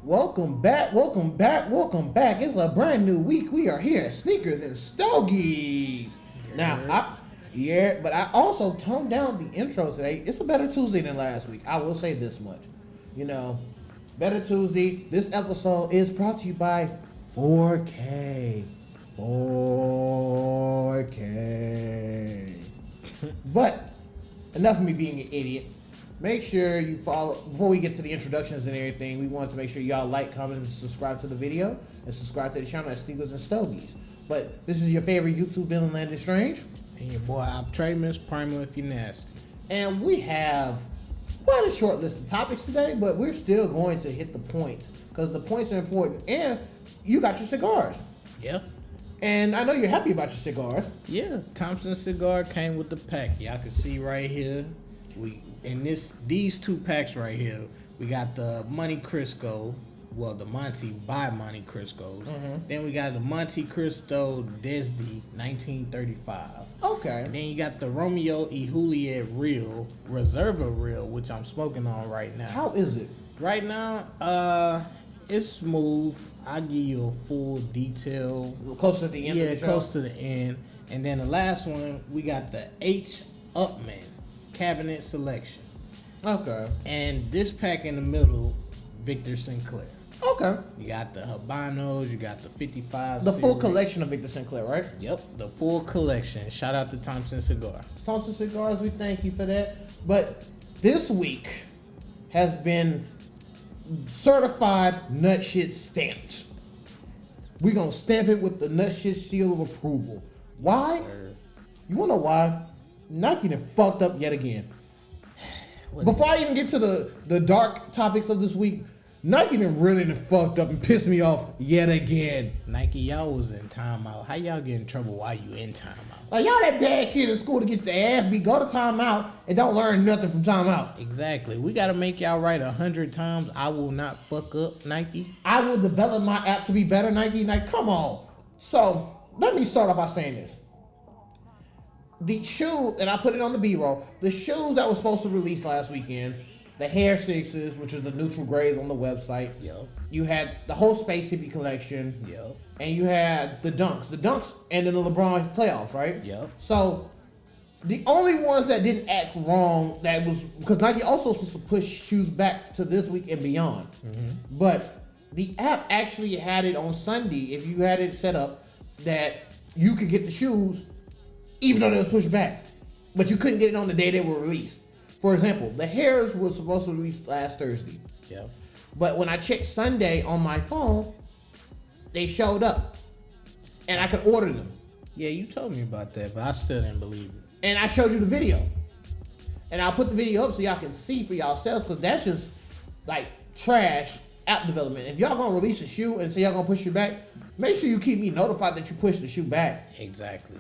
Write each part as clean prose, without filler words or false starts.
Welcome back, welcome back, welcome back. It's a brand new week. We are here at Sneakers and Stogies. But I also toned down the intro today. It's a better Tuesday than last week. I will say this much. Better Tuesday. This episode is brought to you by 4K. 4K. But enough of me being an idiot. Make sure you follow, before we get to the introductions and everything, we want to make sure y'all like, comment, and subscribe to the video, and subscribe to the channel at Sneakers and Stogies. But this is your favorite YouTube villain, Landon Strange. And your boy, Optramus, Primal if you're nasty. And we have quite a short list of topics today, but we're still going to hit the points, because the points are important, and you got your cigars. Yeah. And I know you're happy about your cigars. Yeah, Thompson Cigar came with the pack. Y'all can see right here, these two packs right here, we got the Monte Cristo, the Monte by Monte Cristo's. Mm-hmm. Then we got the Monte Cristo Desdi 1935. Okay. And then you got the Romeo y Juliet Real, Reserva Real, which I'm smoking on right now. How is it? Right now, it's smooth. I'll give you a full detail. Close to the end of the show? Close to the end. And then the last one, we got the H. Upman Cabinet Selection. Okay. And this pack in the middle, Victor Sinclair. Okay. You got the Habanos, you got the 55. The full collection of Victor Sinclair, right? Yep, the full collection. Shout out to Thompson Cigar. Thompson Cigars, we thank you for that. But this week has been certified nut shit stamped. We're going to stamp it with the nut shit seal of approval. Why? Yes, you want to know why? Nike done fucked up yet again. Before I even get to the dark topics of this week, Nike done really done fucked up and pissed me off yet again. Nike, y'all was in timeout. How y'all get in trouble while you in timeout? Like, y'all that bad kid in school to get their ass beat, go to timeout and don't learn nothing from timeout. Exactly. We got to make y'all write 100 times, I will not fuck up, Nike. I will develop my app to be better, Nike. Like, come on. So, let me start off by saying this. The shoes, and I put it on the B-roll, the shoes that was supposed to release last weekend, the Hair Sixes, which is the neutral grays on the website. Yep. You had the whole Space Hippie collection. Yep. And you had the Dunks. The Dunks and then the LeBron playoffs, right? Yep. So, the only ones that didn't act wrong, that was, because Nike also supposed to push shoes back to this week and beyond. Mm-hmm. But the app actually had it on Sunday, if you had it set up, that you could get the shoes even though they was pushed back. But you couldn't get it on the day they were released. For example, the Hairs was supposed to release last Thursday. Yeah. But when I checked Sunday on my phone, they showed up. And I could order them. Yeah, you told me about that, but I still didn't believe it. And I showed you the video. And I'll put the video up so y'all can see for yourselves, because that's just like trash app development. If y'all gonna release a shoe and say y'all gonna push it back, make sure you keep me notified that you push the shoe back. Exactly.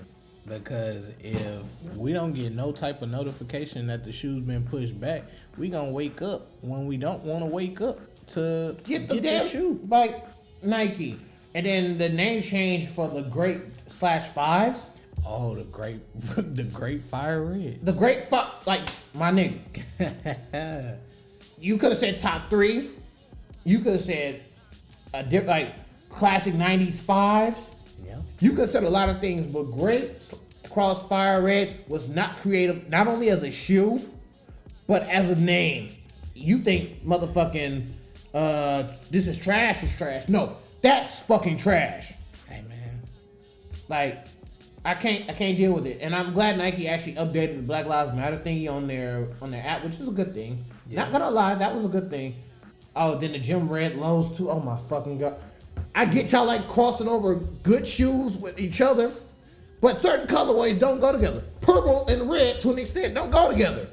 Because if we don't get no type of notification that the shoe's been pushed back, we gonna wake up when we don't want to wake up to get the damn shoe by Nike. And then the name change for the Grape/5s. Oh, the Grape Fire Red. The Grape, like my nigga. You could have said top 3. You could have said like classic 90s 5s. Yeah. You could have said a lot of things, but Grape Fire Red was not creative, not only as a shoe, but as a name. You think motherfucking this is trash is trash. No, that's fucking trash. Hey man. Like, I can't deal with it. And I'm glad Nike actually updated the Black Lives Matter thingy on their app, which is a good thing. Yeah. Not gonna lie, that was a good thing. Oh, then the Gym Red lows too. Oh my fucking god. I get y'all like crossing over good shoes with each other, but certain colorways don't go together. Purple and red, to an extent, don't go together.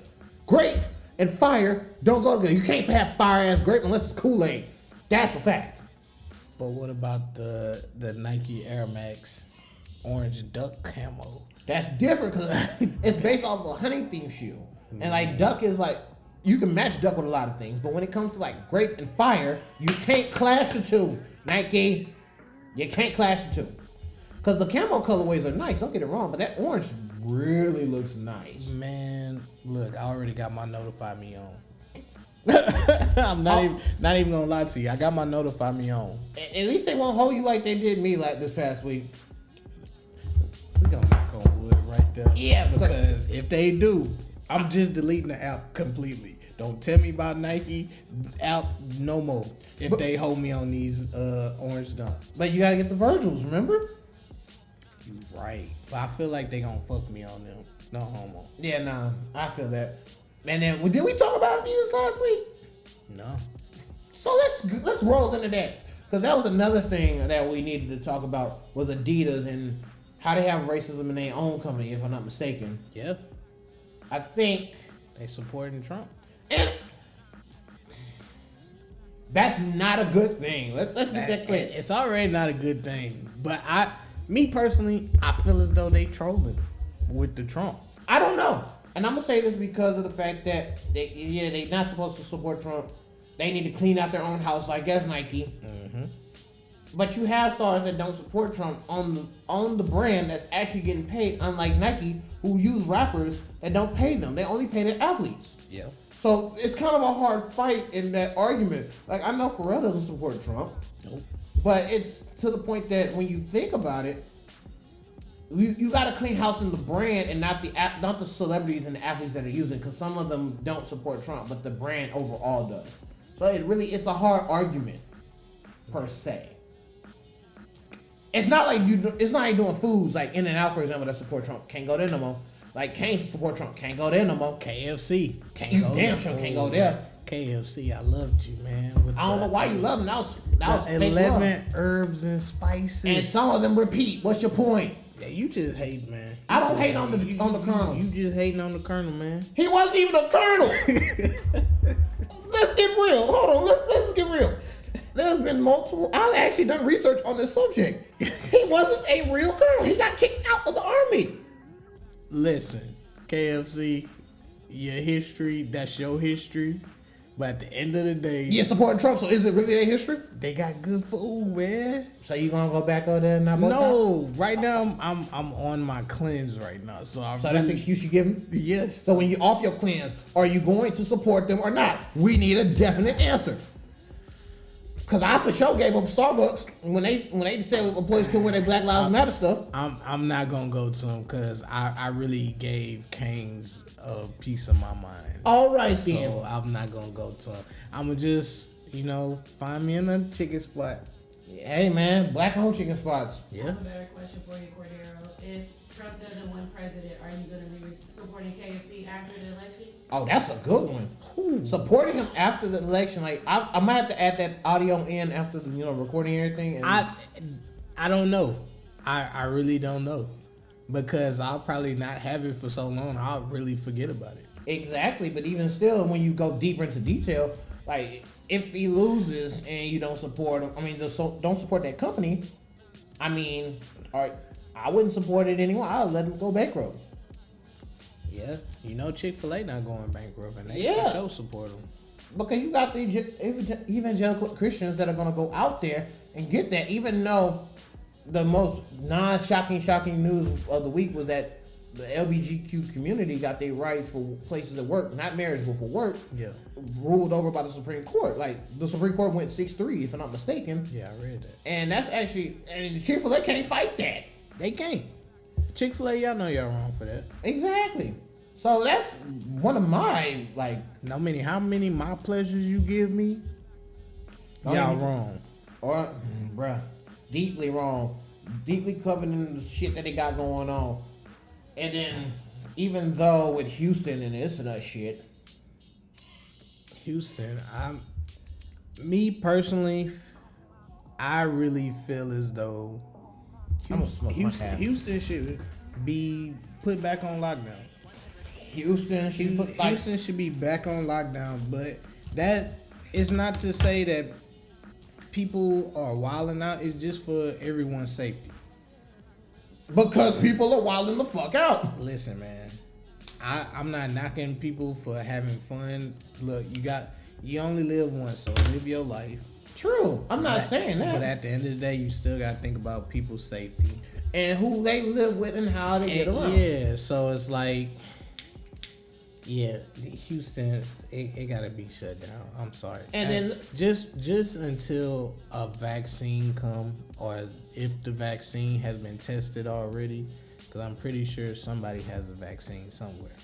Grape and fire don't go together. You can't have fire-ass grape unless it's Kool-Aid. That's a fact. But what about the Nike Air Max orange duck camo? That's different because it's based off of a hunting theme shoe. And like duck is like, you can match duck with a lot of things, but when it comes to like grape and fire, you can't clash the two. Nike, you can't clash the two. Because the camo colorways are nice, don't get it wrong, but that orange really looks nice. Man, look, I already got my notify me on. I'm not even gonna lie to you. I got my notify me on. At least they won't hold you like they did me like this past week. We gonna knock on wood right there. Yeah, because if they do, I'm just deleting the app completely. Don't tell me about Nike app no more. If they hold me on these orange dunks. But you gotta get the Virgils, remember? You right. But I feel like they gonna fuck me on them. No homo. Yeah, nah, I feel that. And then did we talk about Adidas last week? No. So let's roll into that, because that was another thing that we needed to talk about was Adidas and how they have racism in their own company, if I'm not mistaken. Yeah. I think they supporting Trump. And that's not a good thing. Let's get that clear. It's already not a good thing. But me personally, I feel as though they trolling with the Trump. I don't know. And I'm gonna say this because of the fact that they're not supposed to support Trump. They need to clean out their own house, I guess Nike. Mm-hmm. But you have stars that don't support Trump on the brand that's actually getting paid, unlike Nike, who use rappers that don't pay them. They only pay their athletes. Yeah. So it's kind of a hard fight in that argument. Like, I know Pharrell doesn't support Trump. Nope. But it's to the point that when you think about it, you got to clean house in the brand and not the celebrities and the athletes that are using, because some of them don't support Trump, but the brand overall does. So it's a hard argument per se. It's not like doing foods like In-N-Out, for example, that support Trump. Can't go there no more. Like Cane's support Trump. Can't go there no more. KFC. You damn sure can't go there. KFC, I loved you, man. I don't know why you love them. That was 11 herbs and spices. And some of them repeat. What's your point? Yeah, you just hate, man. I don't hate on the Colonel. You just hating on the Colonel, man. He wasn't even a Colonel. Let's get real. Hold on. Let's get real. There's been multiple. I've actually done research on this subject. He wasn't a real Colonel. He got kicked out of the army. Listen, KFC, your history, that's your history. But at the end of the day, you're supporting Trump, so is it really their history? They got good food, man. So you gonna go back over there and not No, right now I'm on my cleanse right now. So that's the excuse you give them? Yes. So when you off your cleanse, are you going to support them or not? We need a definite answer. Cause I for sure gave up Starbucks when they said employees couldn't wear their Black Lives Matter stuff. I'm not gonna go to them because I really gave Kings a piece of my mind. All right then. So I'm not gonna go to them. I'm gonna just find me another chicken spot. Hey man, black owned chicken spots. Yeah. I have a better question for you, Cordero. If Trump doesn't win president, are you gonna be supporting KFC after the election? Oh, that's a good one. Ooh. Supporting him after the election, like I might have to add that audio in after the recording and everything. And I don't know. I really don't know, because I'll probably not have it for so long. I'll really forget about it. Exactly, but even still, when you go deeper into detail, like if he loses and you don't support him, don't support that company. I wouldn't support it anymore. I'll let him go bankrupt. Yeah, Chick-fil-A not going bankrupt, and they for sure support them. Because you got the evangelical Christians that are going to go out there and get that, even though the most shocking news of the week was that the LGBTQ community got their rights for places at work, not marriage, but for work, ruled over by the Supreme Court. Like, the Supreme Court went 6-3, if I'm not mistaken. Yeah, I read that. And that's actually, and Chick-fil-A can't fight that. They can't. Chick-fil-A, y'all know y'all wrong for that. Exactly. So that's one of my, how many my pleasures you give me? Y'all wrong. Or, bruh, deeply wrong. Deeply covered in the shit that they got going on. And then, even though with Houston and this and that shit. Houston, me personally, I really feel as though Houston should be put back on lockdown. Houston should be back on lockdown, but that is not to say that people are wilding out. It's just for everyone's safety. Because people are wilding the fuck out. Listen, man, I'm not knocking people for having fun. Look, you only live once, so live your life. True. I'm not saying that. But at the end of the day, you still got to think about people's safety. And who they live with and how they get around. Yeah, so it's like, Yeah, Houston, it gotta be shut down. I'm sorry. And then just until a vaccine come, or if the vaccine has been tested already, because I'm pretty sure somebody has a vaccine somewhere.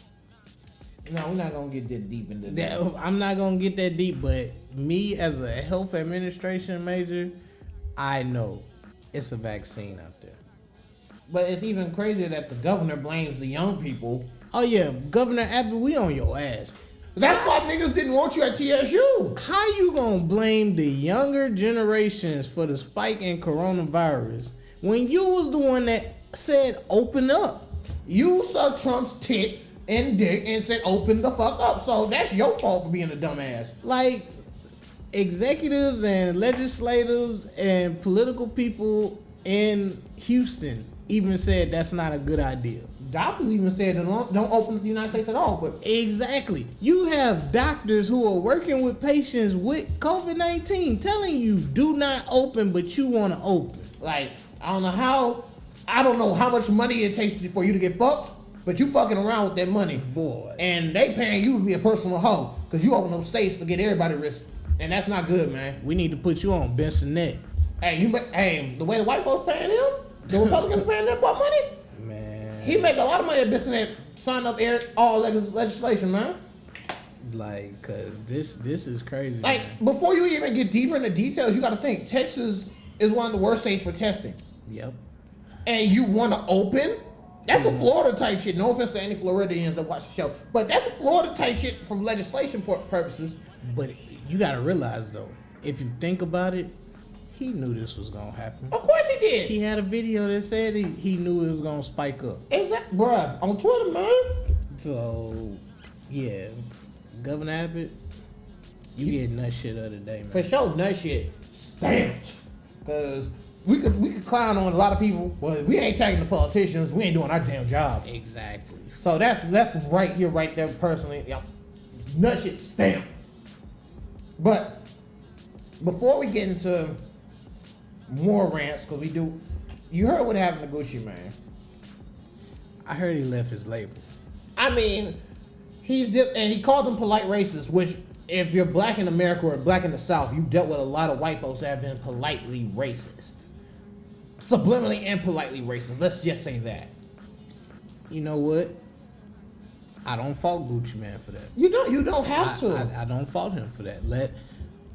No, we're not gonna get that deep into that. I'm not gonna get that deep, but me as a health administration major, I know it's a vaccine out there. But it's even crazier that the governor blames the young people. Oh yeah, Governor Abbott, we on your ass. That's why niggas didn't want you at TSU. How you gonna blame the younger generations for the spike in coronavirus when you was the one that said open up? You sucked Trump's tit and dick and said open the fuck up. So that's your fault for being a dumbass. Like, executives and legislators and political people in Houston even said that's not a good idea. Doctors even said don't open the United States at all. But Exactly. You have doctors who are working with patients with COVID-19 telling you do not open, but you want to open. like, I don't know how much money it takes for you to get fucked, but you fucking around with that money. Boy. And they paying you to be a personal hoe because you open up states to get everybody risk. And that's not good, man. We need to put you on Bensonet. Hey, the way the white folks paying him, the Republicans paying them what money? Man. He make a lot of money at business that sign up all legislation, man. Like, cause this is crazy. Like, man. before you even get deeper into details, you got to think Texas is one of the worst states for testing. Yep. And you want to open? That's a Florida type shit. No offense to any Floridians that watch the show, but that's a Florida type shit from legislation purposes. But you gotta realize though, if you think about it, he knew this was gonna happen. Of course he did. He had a video that said he knew it was gonna spike up. Exactly, bruh. On Twitter, man. So, yeah, Governor Abbott, you get nut shit of the day, man. For sure, nut shit stamped. Cause we could clown on a lot of people, but we ain't tagging the politicians. We ain't doing our damn jobs. Exactly. So that's right here, right there, personally. Yep. Nut shit stamped. But before we get into more rants, cause you heard what happened to Gucci Mane. I heard he left his label. I mean, and he called them polite racists, which if you're black in America or black in the South, you dealt with a lot of white folks that have been politely racist. Subliminally and politely racist. Let's just say that. You know what? I don't fault Gucci Mane for that. You don't have to. I don't fault him for that.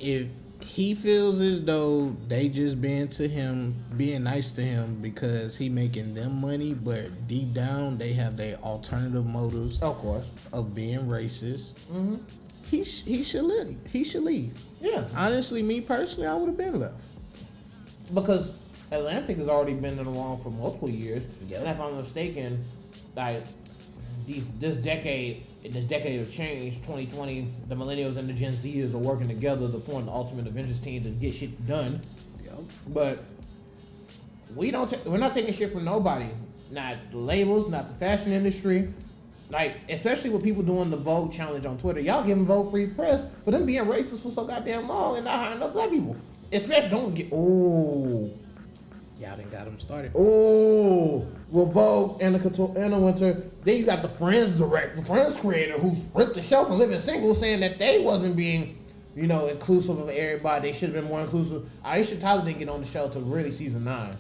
If he feels as though they just being nice to him because he making them money, but deep down they have their alternative motives, Of course. of being racist. Mm-hmm. He should leave. He should leave. Yeah. Honestly, me personally, I would have been left. Because Atlantic has already been in the wrong for multiple years. Yep. And if I'm mistaken, like this decade of change, 2020, the millennials and the Gen Zers are working together to form the ultimate Avengers team to get shit done. Yep. But we're not taking shit from nobody. Not the labels, not the fashion industry. Like, especially with people doing the Vogue challenge on Twitter. Y'all giving Vogue free press for them being racist for so goddamn long and not hiring enough black people. Especially, Y'all done got him started. With Vogue and the Winter, then you got the Friends creator who's ripped the show from Living Single, saying that they wasn't being, inclusive of everybody. They should have been more inclusive. Aisha Tyler didn't get on the show till really season 9.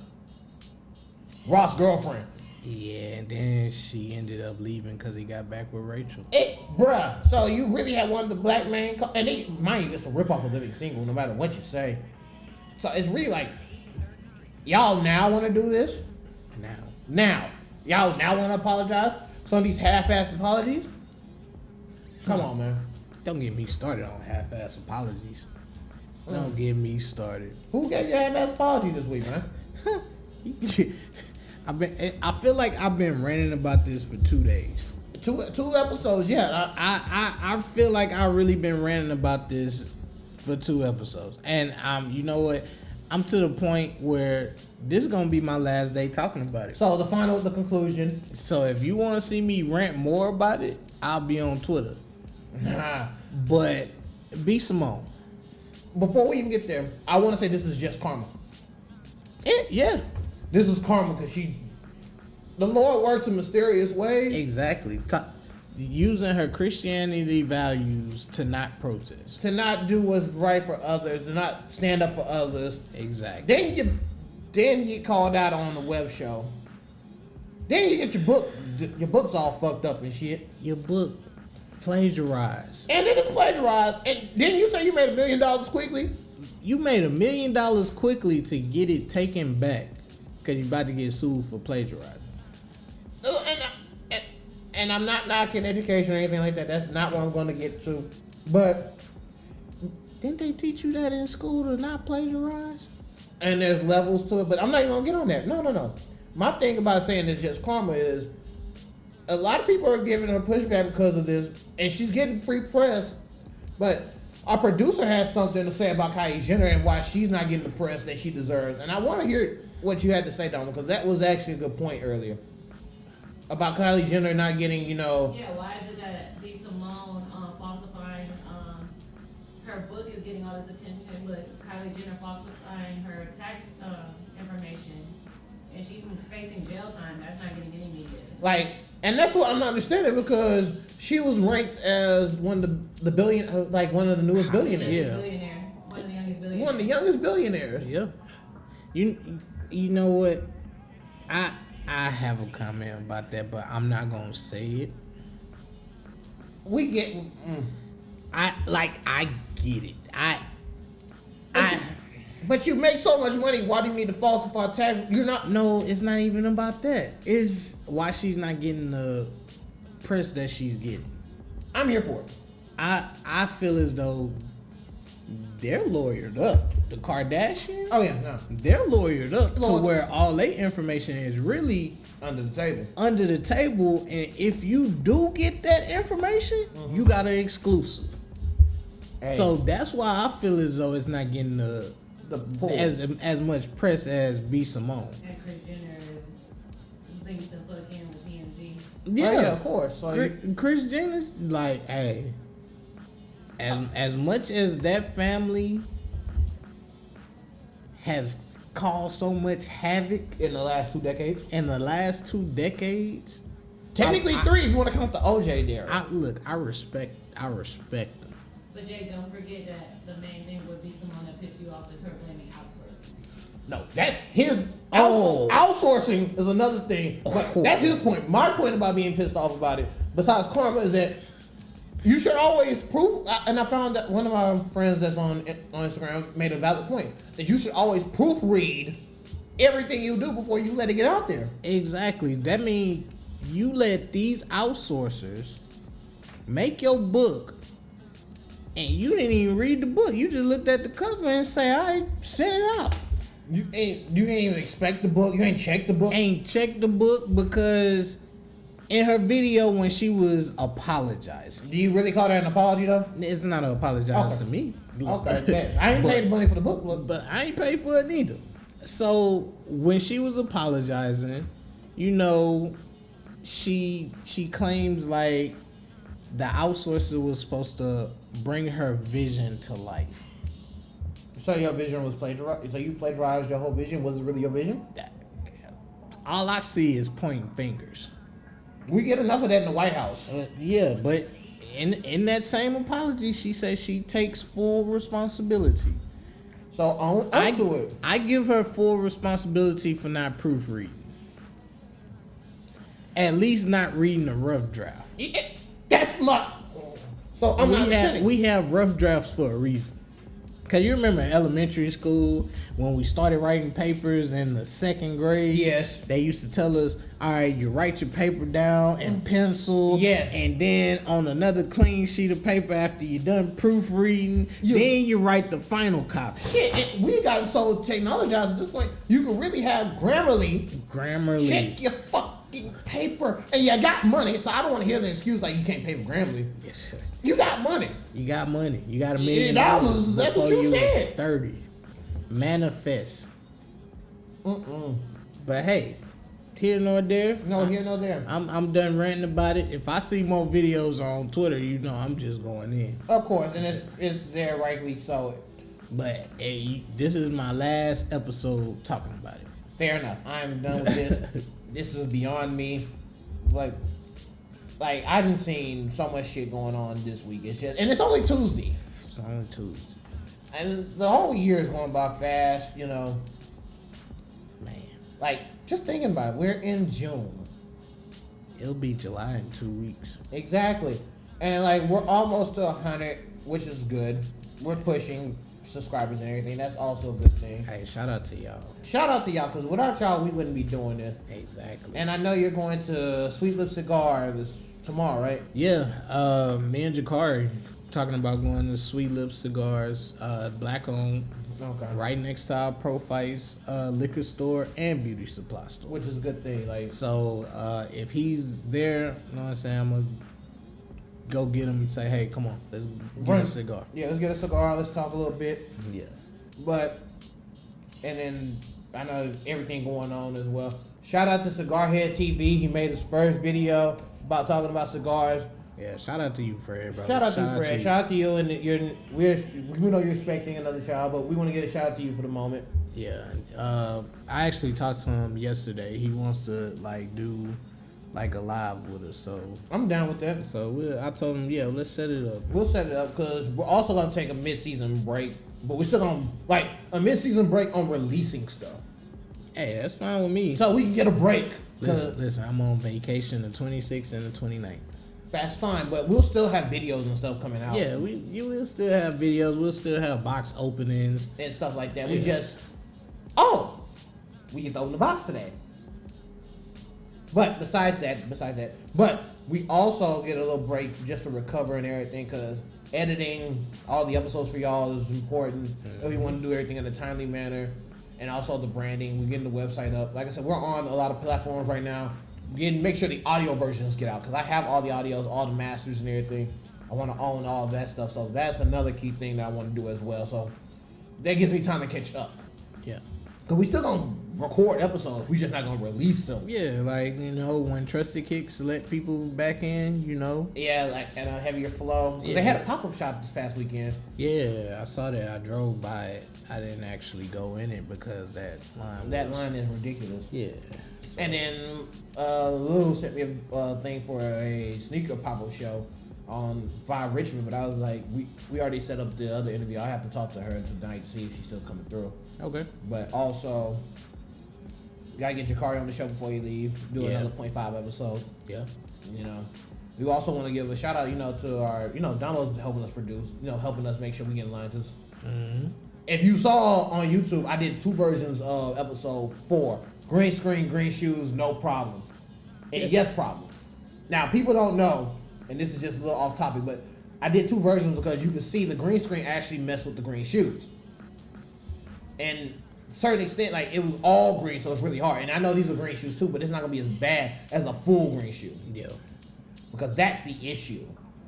Ross' girlfriend. Yeah, and then she ended up leaving because he got back with Rachel. Bruh, so you really had one of the black men, and mind you, it's a ripoff of Living Single, no matter what you say. So it's really like, y'all now want to do this? Now. Y'all now want to apologize? Some of these half-assed apologies? Come on, man. Don't get me started on half-ass apologies. Don't get me started. Who gave you a half-assed apology this week, man? I feel like I've been ranting about this for 2 days. Two episodes, yeah. I feel like I've really been ranting about this for 2 episodes. And you know what? I'm to the point where this is going to be my last day talking about it. So the conclusion. So if you want to see me rant more about it, I'll be on Twitter. But B.simone. Before we even get there, I want to say this is just karma. Yeah. This is karma because the Lord works in mysterious ways. Exactly. using her Christianity values to not protest. To not do what's right for others, to not stand up for others. Exactly. Then you get called out on the web show. Then you get your book's all fucked up and shit. Your book plagiarized. And then it's plagiarized. And didn't you say you made $1 million quickly? You made $1 million quickly to get it taken back because you're about to get sued for plagiarizing. And I'm not knocking education or anything like that. That's not what I'm going to get to. But didn't they teach you that in school to not plagiarize? And there's levels to it, but I'm not even going to get on that. No. My thing about saying it's just karma is a lot of people are giving her pushback because of this, and she's getting free press. But our producer has something to say about Kylie Jenner and why she's not getting the press that she deserves. And I want to hear what you had to say, Dom, because that was actually a good point earlier. About Kylie Jenner not getting, Yeah, why is it that B.simone falsifying her book is getting all this attention, but Kylie Jenner falsifying her tax information, and she's facing jail time? That's not getting any media. And that's what I'm not understanding, because she was ranked as one of the newest billionaires. Yeah. One of the youngest billionaires. One of the youngest billionaires. Yeah. You know what? I have a comment about that, but I'm not gonna say it. We get. I get it. But you make so much money. Why do you need to falsify tax? You're not. No, it's not even about that. It's why she's not getting the press that she's getting. I'm here for it. I feel as though they're lawyered up. The Kardashians. Oh yeah, no. They're lawyered up to where all their information is really under the table. Under the table, and if you do get that information, you got an exclusive. Hey. So that's why I feel as though it's not getting as much press as B.simone. And Kris Jenner is linked to fuck in with TMZ. Yeah, of course. So Kris Jenner's like, hey, as much as that family has caused so much havoc in the last 2 decades. Technically 3 if you want to count the OJ there. I respect them. But Jay, don't forget that the main thing with B.simone that pissed you off is her blaming outsourcing. No, that's his. Outsourcing is another thing. But that's his point. My point about being pissed off about it, besides karma, is that you should always prove. And I found that one of my friends that's on Instagram made a valid point that you should always proofread everything you do before you let it get out there. Exactly. That means you let these outsourcers make your book, and you didn't even read the book. You just looked at the cover and say, "All right, send it out." You ain't even expect the book. You ain't checked the book. Ain't checked the book because in her video when she was apologizing. Do you really call that an apology though? It's not an apologize to me. Okay, I ain't paid the money for the book, but I ain't paid for it neither. So when she was apologizing, she claims like the outsourcer was supposed to bring her vision to life. So your vision was plagiarized? So you plagiarized your whole vision? Was it really your vision? All I see is pointing fingers. We get enough of that in the White House. Yeah, but in that same apology, she says she takes full responsibility. So on to it. I give her full responsibility for not proofreading. At least not reading a rough draft. Yeah, that's luck. So we have rough drafts for a reason. Cause you remember in elementary school when we started writing papers in the 2nd grade? Yes. They used to tell us, all right, you write your paper down in pencil. Yes. And then on another clean sheet of paper after you're done proofreading, then you write the final copy. Shit, we got so technologized at this point, you can really have Grammarly check your fucking paper. And you got money, so I don't want to hear the excuse like you can't pay for Grammarly. Yes, sir. You got money. You got money. You got $1 million. That's what you said. 30. Manifest. But hey, here nor there. No, here nor there. I'm done ranting about it. If I see more videos on Twitter, I'm just going in. Of course, and it's there rightly so. But hey, this is my last episode talking about it. Fair enough. I'm done with this. This is beyond me. Like, like I haven't seen so much shit going on this week. It's just, and it's only Tuesday, It's only Tuesday. and the whole year is going by fast. You know, Man, like just thinking about it, we're in June. it'll be July in 2 weeks. Exactly. And like we're almost to 100, which is good. We're pushing subscribers and everything. That's also a good thing. Hey, shout out to y'all. Shout out to y'all, because without y'all, we wouldn't be doing this. Exactly. And I know you're going to Sweet Lip Cigar tomorrow, right? Yeah, me and Jakari talking about going to Sweet Lips Cigars, black owned, Okay. right next to our Profice liquor store and beauty supply store. Which is a good thing. Like, So if he's there, you know what I'm saying, I'm gonna go get him and say, hey, come on, let's get a cigar. yeah, let's get a cigar. Let's talk a little bit. Yeah. But, and then I know everything going on as well. Shout out to Cigar Head TV. He made his first video about talking about cigars. Yeah, shout out to you, Fred, bro. Shout out to you, Fred. Shout out to you, and we know you're expecting another child, but we want to get a shout out to you for the moment. Yeah, I actually talked to him yesterday. He wants to do a live with us, so I'm down with that. I told him, yeah, let's set it up. We'll set it up because we're also gonna take a mid-season break, but we're still gonna a mid-season break on releasing stuff, Hey, that's fine with me. so we can get a break. Listen, I'm on vacation the 26th and the 29th. That's fine, but we'll still have videos and stuff coming out. Yeah, you will still have videos. We'll still have box openings and stuff like that. Yeah. We get to open the box today. But besides that, but we also get a little break just to recover and everything, because editing all the episodes for y'all is important. And we want to do everything in a timely manner, and also the branding. We're getting the website up. Like I said, we're on a lot of platforms right now. Make sure the audio versions get out, because I have all the audios, all the masters and everything. I want to own all of that stuff, so that's another key thing that I want to do as well. So that gives me time to catch up. Yeah. Because we still gonna record episodes, we just not gonna release them. Yeah, when Trusted Kicks let people back in, Yeah, like at a heavier flow. Yeah. They had a pop-up shop this past weekend. Yeah, I saw that. I drove by it. I didn't actually go in it because that line is ridiculous. Yeah. So. And then Lou sent me a thing for a sneaker pop-up show by Richmond, but I was like, we already set up the other interview. I have to talk to her tonight to see if she's still coming through. Okay. But also, gotta get Jakari on the show before you leave. Do another 0.5 episode. Yeah. We also want to give a shout out, to our, Donald's helping us produce, helping us make sure we get in line. Cause if you saw on YouTube, I did 2 versions of episode 4. Green screen, green shoes, no problem. And yes problem. Now, people don't know, and this is just a little off topic, but I did 2 versions because you can see the green screen actually messed with the green shoes. And to a certain extent, it was all green, so it's really hard. And I know these are green shoes too, but it's not gonna be as bad as a full green shoe. Yeah. Because that's the issue.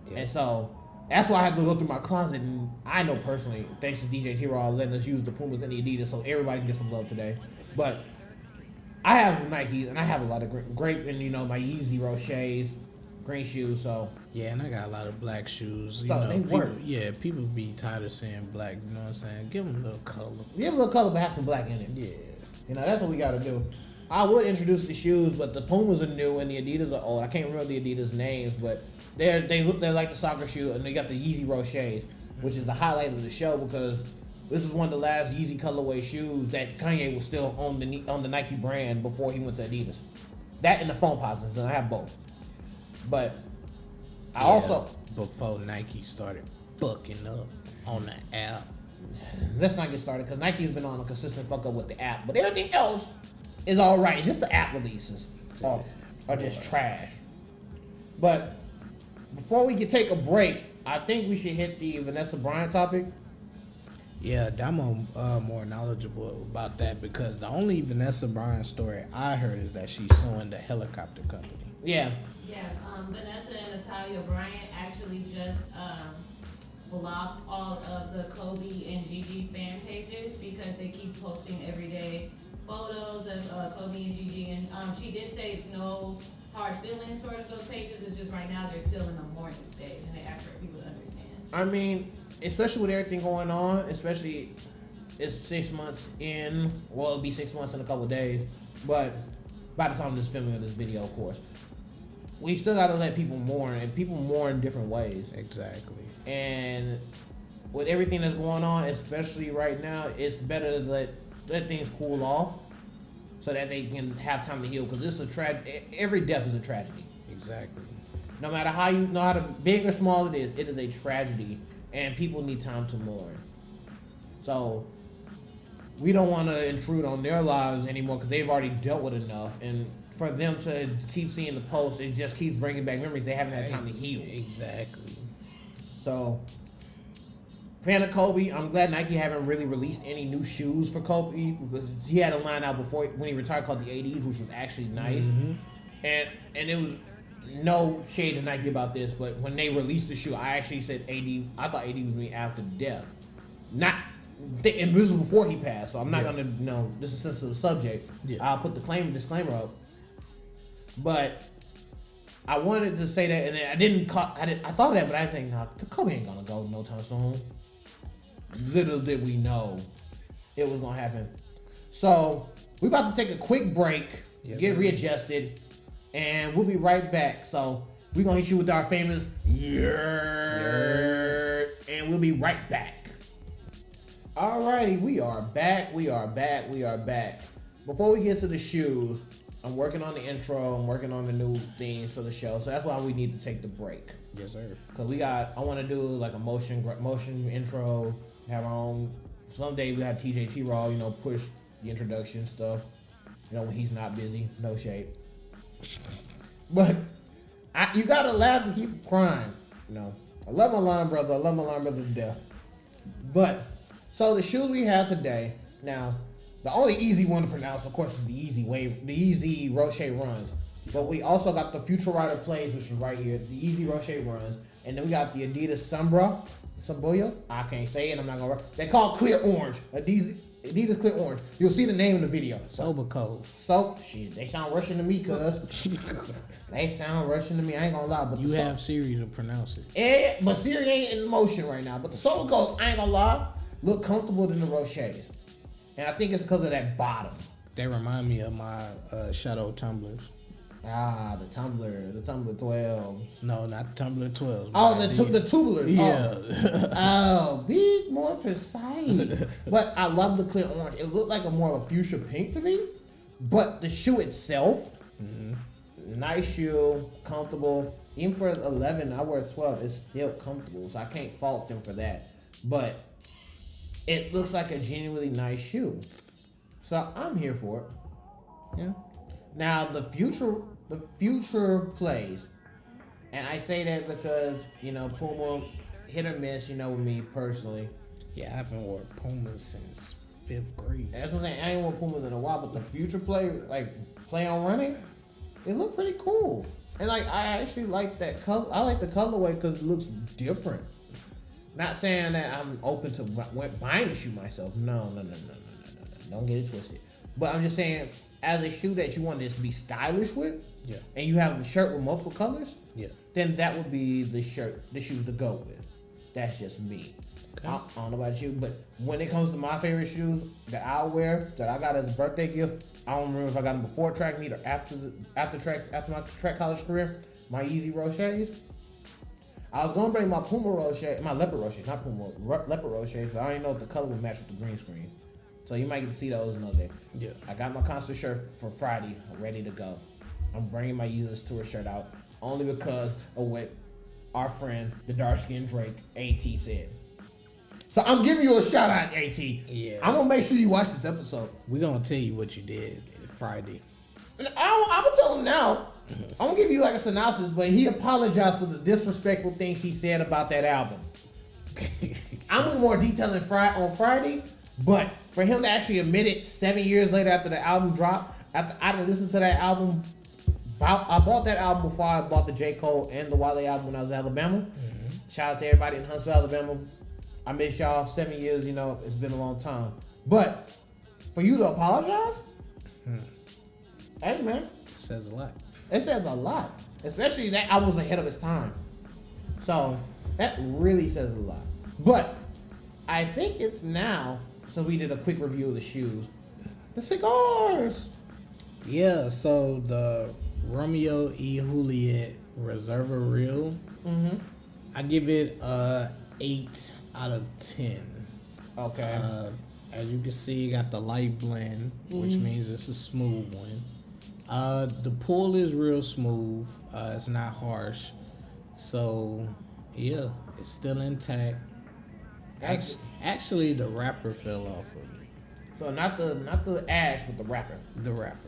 Yeah. And so that's why I had to go through my closet. And I know personally, thanks to DJ T-Raw letting us use the Pumas and the Adidas, so everybody can get some love today. But I have the Nikes, and I have a lot of Grape and my Yeezy Rochers, green shoes. So yeah, and I got a lot of black shoes. So they work. People be tired of saying black. You know what I'm saying? Give them a little color. Give a little color, but have some black in it. Yeah. That's what we got to do. I would introduce the shoes, but the Pumas are new and the Adidas are old. I can't remember the Adidas names, but they're like the soccer shoe, and they got the Yeezy Rochers, which is the highlight of the show because this is one of the last Yeezy colorway shoes that Kanye was still on the Nike brand before he went to Adidas. That and the foam posits, and I have both. But I also before Nike started fucking up on the app. Let's not get started because Nike's been on a consistent fuck up with the app, but everything else is all right. It's just the app releases are just trash. But before we can take a break, I think we should hit the Vanessa Bryant topic. Yeah, I'm more knowledgeable about that because the only Vanessa Bryant story I heard is that she's suing the helicopter company. Yeah. Yeah, Vanessa and Natalia Bryant actually just blocked all of the Kobe and Gigi fan pages because they keep posting every day photos of Kobe and Gigi, and she did say it's no hard feelings towards those pages. It's just right now they're still in the mourning stage, and they ask for people to understand. I mean, especially with everything going on, especially it's 6 months in. Well, it'll be 6 months in a couple of days, but by the time this filming of this video, of course, we still got to let people mourn, and people mourn in different ways. Exactly. And with everything that's going on, especially right now, it's better to let things cool off so that they can have time to heal. Because this is a every death is a tragedy. Exactly. No matter how big or small it is a tragedy, and people need time to mourn. So we don't want to intrude on their lives anymore because they've already dealt with enough. And for them to keep seeing the post, it just keeps bringing back memories they haven't had time to heal. Exactly. So, fan of Kobe. I'm glad Nike haven't really released any new shoes for Kobe because he had a line out before when he retired called the 80s, which was actually nice. Mm-hmm. And it was no shade to Nike about this, but when they released the shoe, I actually said 80. I thought 80 was me after death. And this was before he passed, so I'm not gonna this is a sensitive subject. Yeah. I'll put the disclaimer up. But I wanted to say that, and I thought of that, but I think Kobe ain't gonna go no time soon. Little did we know it was gonna happen. So we're about to take a quick break, get readjusted, and we'll be right back. So we're gonna hit you with our famous and we'll be right back. Alrighty, we are back. Before we get to the shoes, I'm working on the intro. I'm working on the new themes for the show. So that's why we need to take the break. Yes, sir. Cause I want to do like a motion intro. Have our own. Someday we have TJT Raw. Push the introduction stuff. When he's not busy. No shade. But you gotta laugh to keep crying. I love my line brother. I love my line brother to death. But so the shoes we have today now. The only easy one to pronounce, of course, is the Easy Roche Runs. But we also got the Future Rider Plays, which is right here, the Easy Roche Runs. And then we got the Adidas Samboyo. I can't say it, I'm not going to. They call it Clear Orange. Adidas Clear Orange. You'll see the name in the video. Sober code. So, shit, they sound Russian to me, cuz. They sound Russian to me, I ain't going to lie. But you have Siri to pronounce it. Yeah, but Siri ain't in motion right now. But the Sober Codes, I ain't going to lie, look comfortable than the Roches. And I think it's because of that bottom. They remind me of my Shadow tumblers. The Tumbler 12s. No, not the Tumbler 12s. Oh, the tubulars. Yeah. Oh, be more precise. But I love the clear orange. It looked like a more of a fuchsia pink to me. But the shoe itself, nice shoe, comfortable. Even for 11, I wear 12. It's still comfortable, so I can't fault them for that. But it looks like a genuinely nice shoe. So I'm here for it. Yeah. Now the future plays. And I say that because, Puma hit or miss, with me personally. Yeah, I haven't worn Pumas since 5th grade. That's what I'm saying. I ain't worn Pumas in a while, but the future play on running, it looked pretty cool. And I actually like that color. I like the colorway because it looks different. Not saying that I'm open to buying a shoe myself. No. Don't get it twisted. But I'm just saying, as a shoe that you want this to be stylish with, and you have a shirt with multiple colors, then that would be the shoes to go with. That's just me. Okay. I don't know about you, but when it comes to my favorite shoes that I'll wear, that I got as a birthday gift, I don't remember if I got them before track meet or after my track college career. My Yeezy Roches. I was gonna bring my Puma Roche, my Leopard Roche, not Puma, Leopard Roche, but I already know if the color would match with the green screen. So you might get to see those another day. Yeah. I got my concert shirt for Friday, ready to go. I'm bringing my Yeezus tour shirt out only because of what our friend, the dark-skinned Drake, AT said. So I'm giving you a shout out, AT. Yeah. I'm gonna make sure you watch this episode. We're gonna tell you what you did Friday. I'm gonna tell him now. I'm gonna give you a synopsis, but he apologized for the disrespectful things he said about that album. I'm in more detail on Friday, but for him to actually admit it 7 years later after the album dropped, after I didn't listen to that album, I bought that album before I bought the J. Cole and the Wale album when I was in Alabama. Shout out to everybody in Huntsville, Alabama. I miss y'all. 7 years, it's been a long time. But for you to apologize, hey man, it says a lot. It says a lot, especially that I was ahead of its time. So that really says a lot. But I think it's now, so we did a quick review of the shoes, the cigars. Yeah, so the Romeo E. Juliet Reserva Real. Mm-hmm. I give it a 8 out of 10. Okay. As you can see, you got the light blend, which means it's a smooth one. The pull is real smooth. It's not harsh. So, yeah, it's still intact. Actually, the wrapper fell off of me. So not the ash, but the wrapper. The wrapper.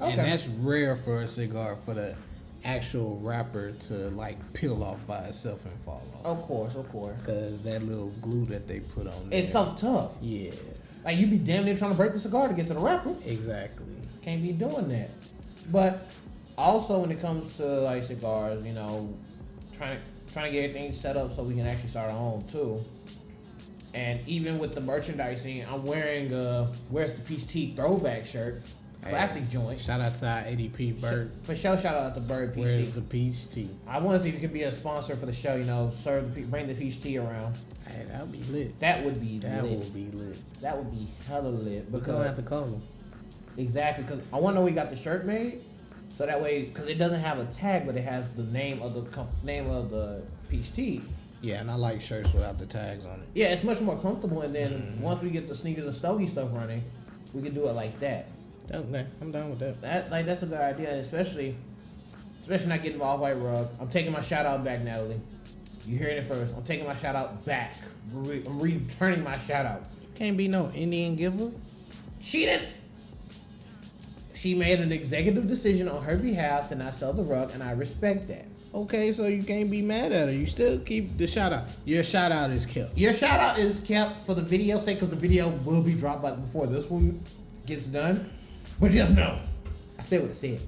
Okay. And that's rare for a cigar, for the actual wrapper to like peel off by itself and fall off. Of course. Because that little glue that they put on there. It's so tough. Yeah. Like you be damn near trying to break the cigar to get to the wrapper. Exactly. Can't be doing that. But also when it comes to like cigars, you know, trying to get everything set up so we can actually start our own too. And even with the merchandising, I'm wearing a Where's the Peach Tea throwback shirt. Classic joint. Shout out to our ADP Bird. For sure, shout out to Bird Peach Where's Tea. the peach tea? I want to see if you could be a sponsor for the show, you know, bring the peach tea around. Hey, that would be lit. That would be That lit. would be lit. That would be hella lit. We're going to have to call them. Exactly, because I want to know we got the shirt made, so that way, because it doesn't have a tag, but it has the name of the peach tea. Yeah, and I like shirts without the tags on it. Yeah, it's much more comfortable, and then once we get the sneakers and Stogie stuff running, we can do it like that. I'm down with that. That's a good idea, and especially not getting off white rug. I'm taking my shout out back, Natalie. You heard it first. I'm taking my shout out back. I'm returning my shout out. Can't be no Indian giver. She didn't. She made an executive decision on her behalf to not sell the rug, and I respect that. Okay, so you can't be mad at her. You still keep the shout out. Your shout out is kept. Your shout out is kept for the video's sake, because the video will be dropped before this one gets done. But just know, I said what I said.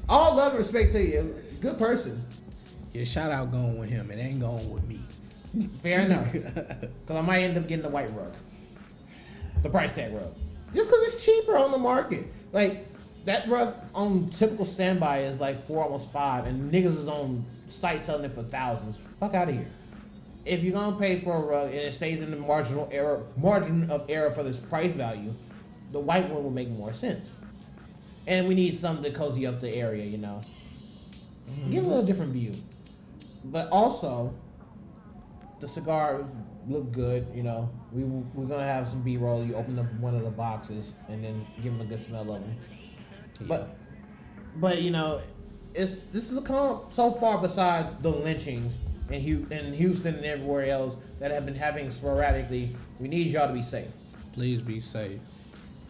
All love and respect to you. Good person. Your shout out going with him. It ain't going with me. Fair enough. Because I might end up getting the white rug. The price tag rug. Just because it's cheaper on the market. Like, that rug on typical standby is like 4, almost 5, and niggas is on site selling it for thousands. Fuck out of here. If you're gonna pay for a rug and it stays in the margin of error for this price value, the white one will make more sense. And we need something to cozy up the area, you know. Give a little different view. But also, the cigars look good, you know. We're gonna have some B-roll. You open up one of the boxes and then give them a good smell of them. Yeah. But you know, this is a so far, besides the lynchings in Houston and everywhere else that have been happening sporadically. We need y'all to be safe. Please be safe.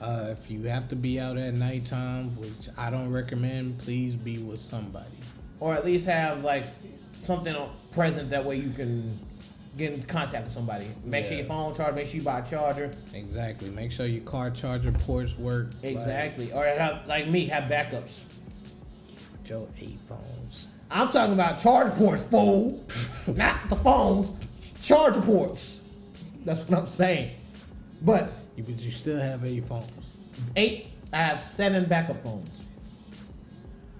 If you have to be out at nighttime, which I don't recommend, please be with somebody. Or at least have like something present, that way you can get in contact with somebody. Make sure your phone charged, make sure you buy a charger. Exactly. Make sure your car charger ports work. Exactly. Or like me, have backups. Joe 8 phones. I'm talking about charge ports, fool. Not the phones. Charger ports. That's what I'm saying. But you still have 8 phones. 8, I have 7 backup phones.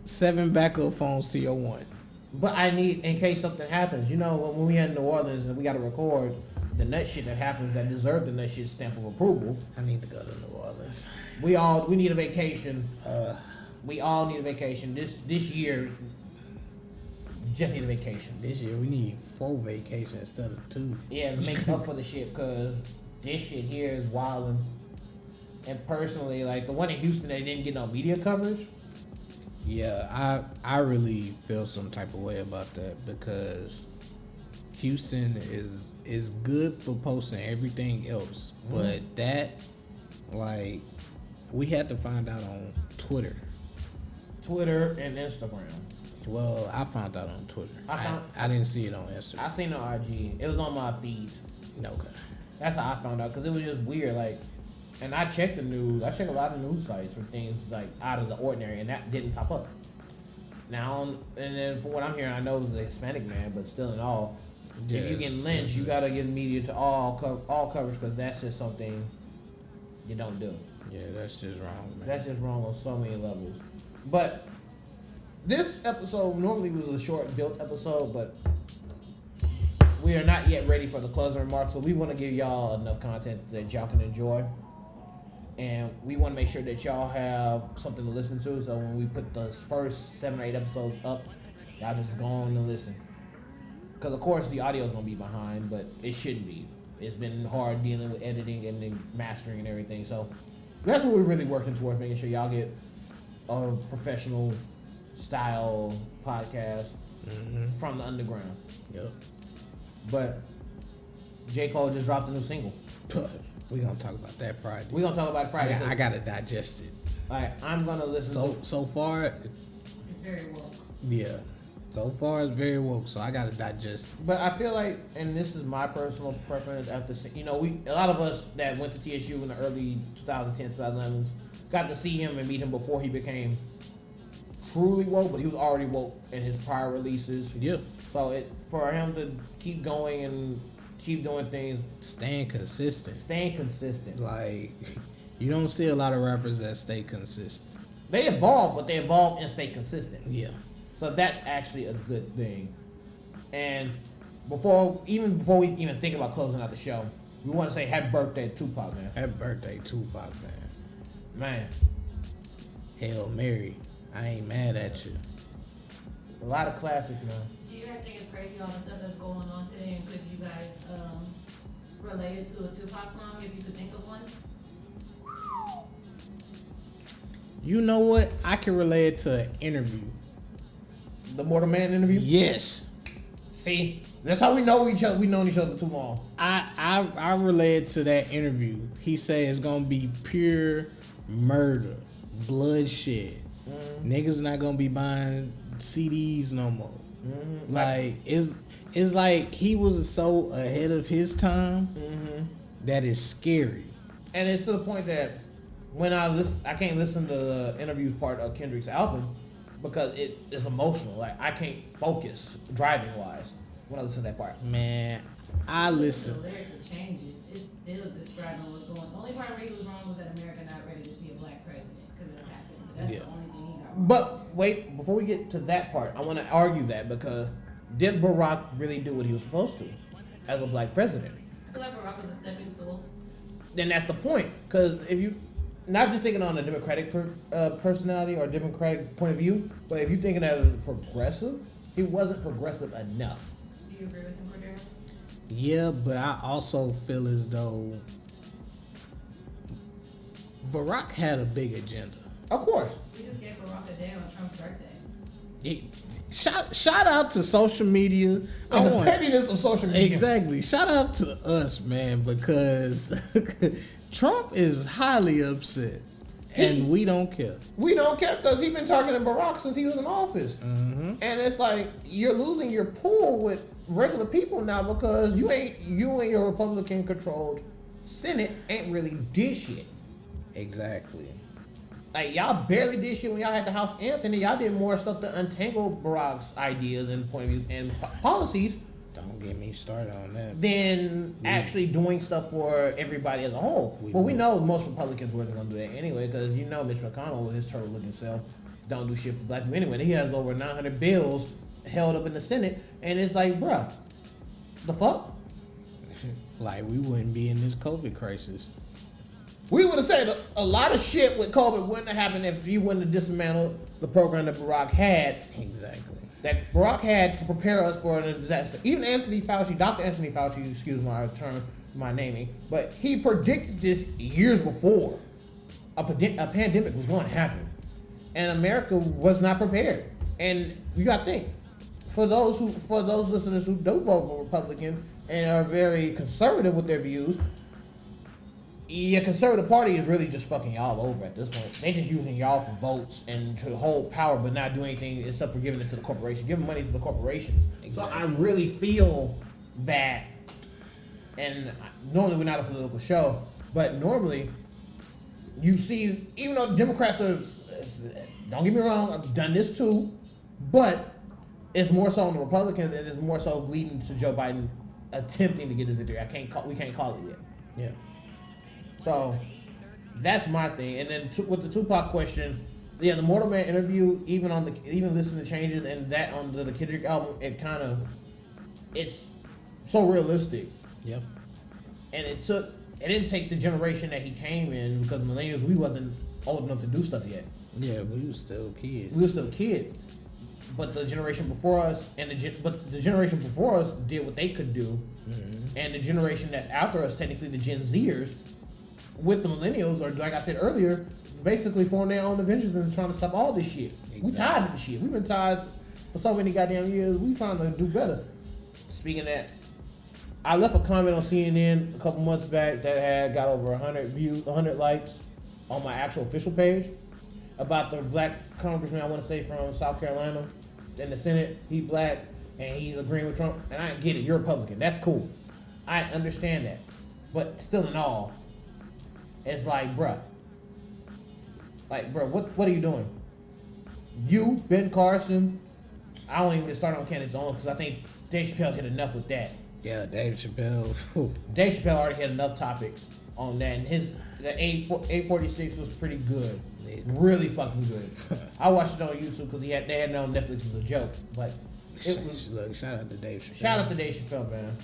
7 backup phones to your 1. But I need, in case something happens. You know, when we in New Orleans and we got to record the nut shit that happens that deserve the nut shit stamp of approval. I need to go to New Orleans. We need a vacation. We all need a vacation. This year, just need a vacation. This year we need 4 vacations instead of 2. Yeah, to make up for the shit, because this shit here is wildin'. And personally, like the one in Houston, they didn't get no media coverage. Yeah, I really feel some type of way about that, because Houston is good for posting everything else, but that, like, we had to find out on Twitter and Instagram. Well, I found out on Twitter. I didn't see it on Instagram. I seen it on IG. It was on my feed. Okay. That's how I found out, because it was just weird. Like, and I checked the news. I checked a lot of news sites for things like out of the ordinary, and that didn't pop up. Now, and then from what I'm hearing, I know it was a Hispanic man, but still in all, if you get lynched, you gotta give media to all coverage, because that's just something you don't do. Yeah, that's just wrong, man. That's just wrong on so many levels. But this episode normally was a short built episode, but we are not yet ready for the closing remarks, so we want to give y'all enough content that y'all can enjoy. and we want to make sure that y'all have something to listen to. So when we put those first 7 or 8 episodes up, y'all just go on and listen. Because of course the audio is gonna be behind, but it shouldn't be. It's been hard dealing with editing and then mastering and everything. So that's what we're really working towards, making sure y'all get a professional style podcast from the underground. Yep. But J. Cole just dropped a new single. We're gonna talk about that Friday. We're gonna talk about it Friday. I gotta digest it. Alright, I'm gonna listen to So far, It's very woke. yeah. So far it's very woke, so I gotta digest it. But I feel like, and this is my personal preference after, a lot of us that went to TSU in the early 2010s, 2011s, got to see him and meet him before he became truly woke, but he was already woke in his prior releases. Yeah. So for him to keep going and keep doing things, Staying consistent. Like, you don't see a lot of rappers that stay consistent. They evolve, but they evolve and stay consistent. Yeah. So that's actually a good thing. And before we even think about closing out the show, we want to say happy birthday to Tupac, man. Happy birthday, Tupac, man. Man, Hail Mary. I ain't mad at you. a lot of classics, man. Do you guys think it's crazy all the stuff that's going on today, and could you guys relate it to a Tupac song if you could think of one? You know what? I can relate it to an interview. The Mortal Man interview? Yes. See, that's how we know each other. We've known each other too long. I related to that interview. He said it's gonna be pure murder, bloodshed. Niggas not gonna be buying CDs no more. Like it's like he was so ahead of his time that is scary. And it's to the point that when I can't listen to the interview part of Kendrick's album because it's emotional. Like I can't focus driving wise when I listen to that part. Man, I listen. The lyrics are changes. It's still describing what's going on. The only part where he was wrong was that America not ready to see a black president because it's happened. But that's the only thing he got wrong. But wait, before we get to that part, I want to argue that because did Barack really do what he was supposed to as a black president? I feel like Barack was a stepping stool. Then that's the point. Because if you, not just thinking on a Democratic personality or Democratic point of view, but if you're thinking as a progressive, he wasn't progressive enough. Do you agree with him, Cordero? Yeah, but I also feel as though Barack had a big agenda. Of course. We just gave Barack a day on Trump's birthday. Shout out to social media. And the pettiness of social media. Exactly. Shout out to us, man, because Trump is highly upset, and we don't care. We don't care because he's been talking to Barack since he was in office. And it's like you're losing your pool with regular people now because you and your Republican controlled Senate ain't really did shit. Exactly. Like y'all barely did shit when y'all had the House and Senate. Y'all did more stuff to untangle Barack's ideas and point of view and policies Don't get me started on that. than actually doing stuff for everybody as a whole. We know most Republicans weren't gonna do that anyway because you know Mitch McConnell with his turtle looking self don't do shit for black people anyway. He has over 900 bills held up in the Senate, and it's like, bruh, the fuck? Like, we wouldn't be in this COVID crisis. We would have said a lot of shit with COVID wouldn't have happened if you wouldn't have dismantled the program that Barack had. Exactly. That Barack had to prepare us for a disaster. Even Anthony Fauci, Dr. Anthony Fauci, excuse my naming, but he predicted this years before a pandemic was going to happen. And America was not prepared. And you got to think, for those listeners who do vote for Republican and are very conservative with their views, your conservative party is really just fucking y'all over at this point. They just using y'all for votes and to hold power, but not do anything except for giving it to the corporation, giving money to the corporations. Exactly. So I really feel that, and normally we're not a political show, but normally you see, even though Democrats are, don't get me wrong, I've done this too, but it's more so on the Republicans and it's more so leading to Joe Biden attempting to get his victory. We can't call it yet. Yeah. So that's my thing. And then with the Tupac question, yeah, the Mortal Man interview, even listening to changes and that on the Kendrick album, it's so realistic. Yep. And it took it didn't take the generation that he came in because millennials, we wasn't old enough to do stuff yet. Yeah, we was still kids. We were still kids. But the generation before us but the generation before us did what they could do. Mm-hmm. And the generation that's after us, technically the Gen Zers, with the millennials, or like I said earlier, basically forming their own Avengers and trying to stop all this shit. Exactly. We tired of the shit. We've been tired for so many goddamn years. We trying to do better. Speaking of that, I left a comment on CNN a couple months back that had got over 100 views, 100 likes on my actual official page about the black congressman, I want to say, from South Carolina in the Senate. He's black and he's agreeing with Trump. And I get it, you're Republican. That's cool. I understand that. But still in all, it's like, bruh, what are you doing? You, Ben Carson, I won't even start on candidates on because I think Dave Chappelle hit enough with that. Yeah, Dave Chappelle. Dave Chappelle already had enough topics on that, and the 846 was pretty good, really fucking good. I watched it on YouTube because they had it on Netflix as a joke, but it was. Look, shout out to Dave Chappelle. Shout out to Dave Chappelle, man.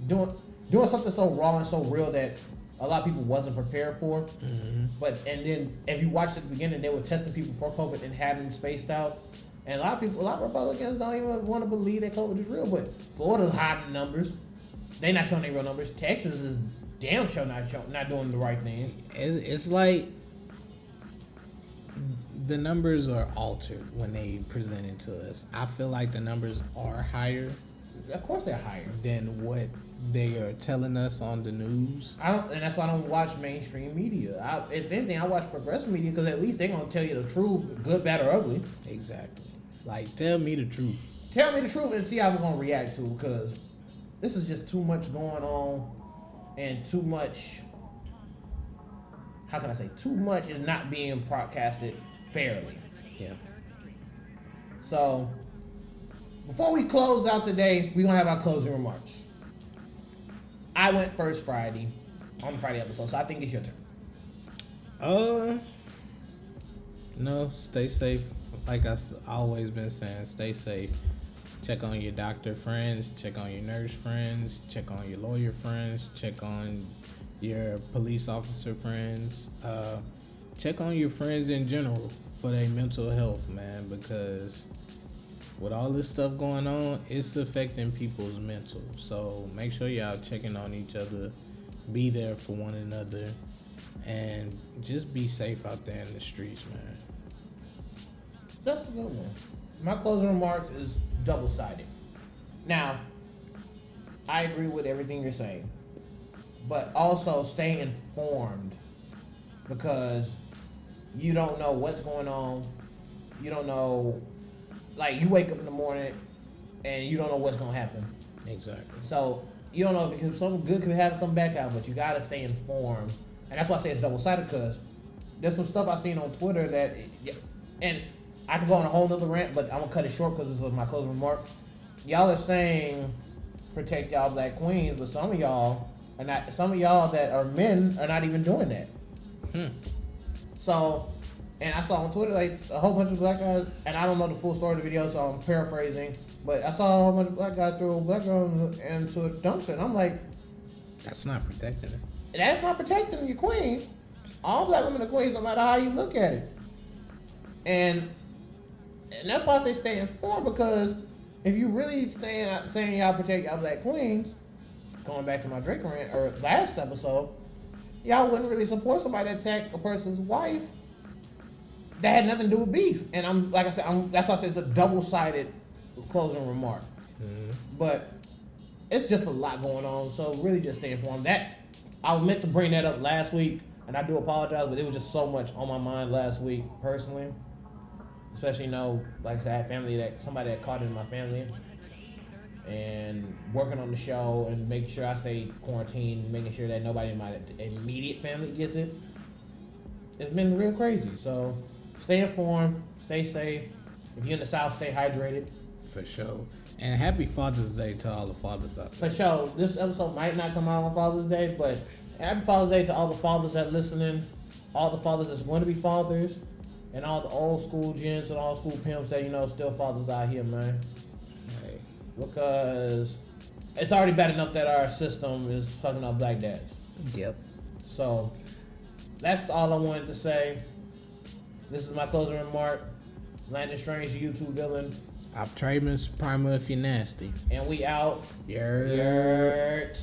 Doing something so raw and so real that a lot of people wasn't prepared for. Mm-hmm. And then if you watched at the beginning, they were testing people for COVID and having spaced out. And a lot of Republicans don't even want to believe that COVID is real. But Florida's hiding numbers. They not showing their real numbers. Texas is damn sure not doing the right thing. It's like the numbers are altered when they present it to us. I feel like the numbers are higher. Of course they're higher than what they are telling us on the news. And that's why I don't watch mainstream media. If anything, I watch progressive media because at least they're going to tell you the truth, good, bad, or ugly. Exactly. Like, tell me the truth. Tell me the truth and see how we're going to react to it, because this is just too much going on and too much, how can I say, too much is not being broadcasted fairly. Yeah. So, before we close out today, we're going to have our closing remarks. I went first Friday, on the Friday episode, so I think it's your turn. No, stay safe. Like I've always been saying, stay safe. Check on your doctor friends, check on your nurse friends, check on your lawyer friends, check on your police officer friends. Check on your friends in general for their mental health, man, because with all this stuff going on, it's affecting people's mental. So make sure y'all checking on each other, be there for one another, and just be safe out there in the streets, man. That's a good one. My closing remarks is double-sided. Now, I agree with everything you're saying, but also stay informed, because you don't know what's going on. You don't know, like, you wake up in the morning and you don't know what's going to happen. Exactly. So you don't know, because something good could happen, something bad could happen, but you got to stay informed. And that's why I say it's double-sided, because there's some stuff I've seen on Twitter that, and I can go on a whole nother rant, but I'm going to cut it short because this was my closing remark. Y'all are saying protect y'all black queens, but some of y'all that are men are not even doing that. So, and I saw on Twitter like a whole bunch of black guys, and I don't know the full story of the video, so I'm paraphrasing, but I saw a whole bunch of black guys throw a black girl into a dumpster, and I'm like, that's not protecting her. That's not protecting your queen. All black women are queens, no matter how you look at it. And that's why I say stay informed, because if you really saying y'all protect y'all black queens, going back to my Drake rant or last episode, y'all wouldn't really support somebody that attacked a person's wife that had nothing to do with beef. And that's why I say it's a double-sided closing remark. Mm-hmm. But it's just a lot going on, so really just stay informed. That I was meant to bring that up last week, and I do apologize, but it was just so much on my mind last week personally. Especially, like I said, I had somebody that caught it in my family, and working on the show and making sure I stay quarantined, making sure that nobody in my immediate family gets it. It's been real crazy. So stay informed, stay safe. If you're in the South, stay hydrated. For sure. And happy Father's Day to all the fathers out there. For sure. This episode might not come out on Father's Day, but happy Father's Day to all the fathers that are listening, all the fathers that's going to be fathers, and all the old school gents and all school pimps that, still fathers out here, man. Hey. Because it's already bad enough that our system is fucking up black dads. Yep. So that's all I wanted to say. This is my closing remark. Landon Strange, YouTube villain. Optramus Primer if you're nasty. And we out. Yurt. Yurt.